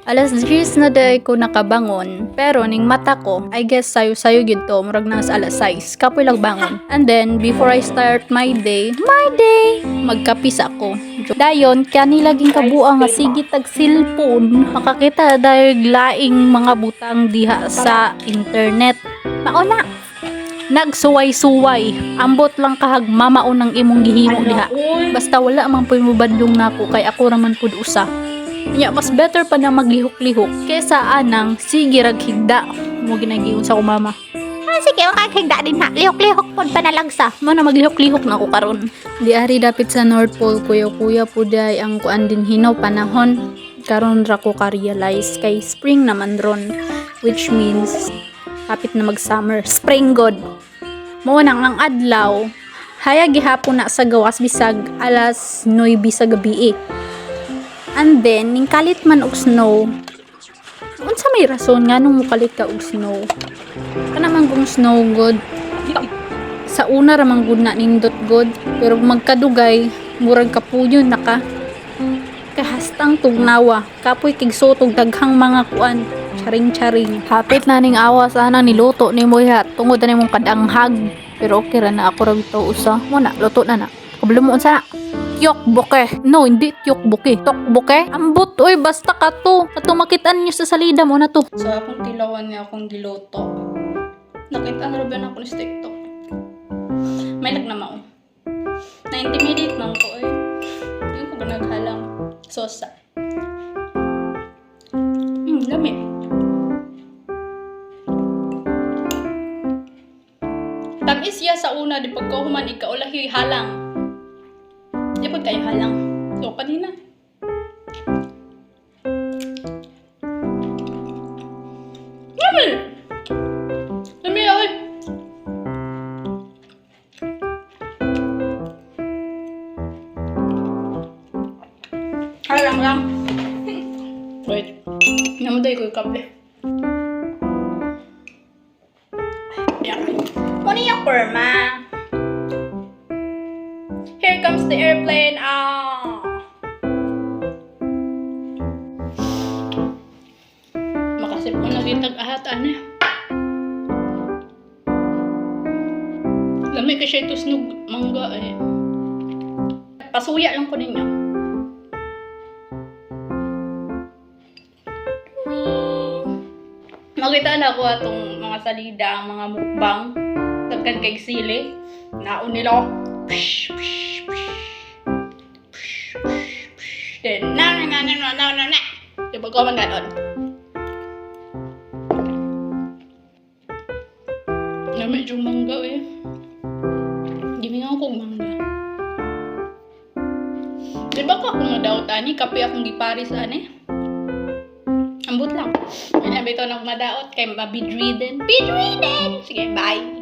Alas 10 na day ko nakabangon, pero ning mata ko, I guess sayo-sayo gyud to, murag na sa alas 6, kapoy lang bangon. And then, before I start my day, magkapis ako. Dayon, kani laging kabuang nga sige tag cellphone, makakita dahil laing mga butang diha sa internet. Mauna, nagsuway-suway, ambot lang kahag mamaon ng imong gihimo diha. Basta wala man puy mubadlong nako kay ako raman pud usa. Nya mas better pa na maglihok-lihok kesa anang sige rag higda mo ginagiun sa ko mama. Sige, makakigda din ha. Lihok-lihok pod pa nalagsa. Mana maglihok-lihok na ko karon. Di ari dapit sa North Pole kuya-kuya puday ang kuan din hinaw panahon. Karon ra ko ka-realize kay spring naman ron, which means hapit na mag-summer. Spring god. Mao nang ang adlaw hayag gihapon na sa gawas bisag alas 9 sa gabi. And then, ning kalit man og snow, unsa may rason nga nung mukalit ka og snow? Kanaman kung snow god, sa una ramang good na nindot god, pero magkadugay, murag kapuyon na ka. Kahastang tugnawa, kapoy kigsotog daghang mga kuan, charing-charing. Hapit na ning awa sana niluto ni mo ha, tungod na nimong kadanghag. Pero okay ra na ako ra bitaw usa. Mo na, luto na na. Kabalo mo unsa na? Tiyok buke. No, hindi tiyok buke. Tok buke. Ambot, oy, basta ka to. Katong makitaan niyo sa salida mo na to. So, akong tilawan niya akong giloto. Nakita na rin ako sa TikTok. May nagnamao. Na-intimidate man ko, eh. Yung ko naghalang. Sosa. Lami. Tamis siya sa una, di pagkahuman ikaulahi halang. Di pa kayo halang. So, kanina. Lami! Lami, ay! Halang lang. Wait. Namuday ko yung kable. Yan. Muna yung kurma. Here comes the airplane. Makasip ko nagitag ahatan eh. Lamig kasi ito snog mangga eh. Pasuya lang ko ninyo. Makita na ako atong mga salida, ang mga mukbang. Tagkan kay sili. Naon nila. Then, na. Diba ko man ganon? Lamig yung mangga eh. Gimingaw kong mangga. Diba ka kung madaot ani? Kape akong giparis ani? Ambot lang. Pinabito na madaot kay mabidriden. Bidriden! Sige, bye!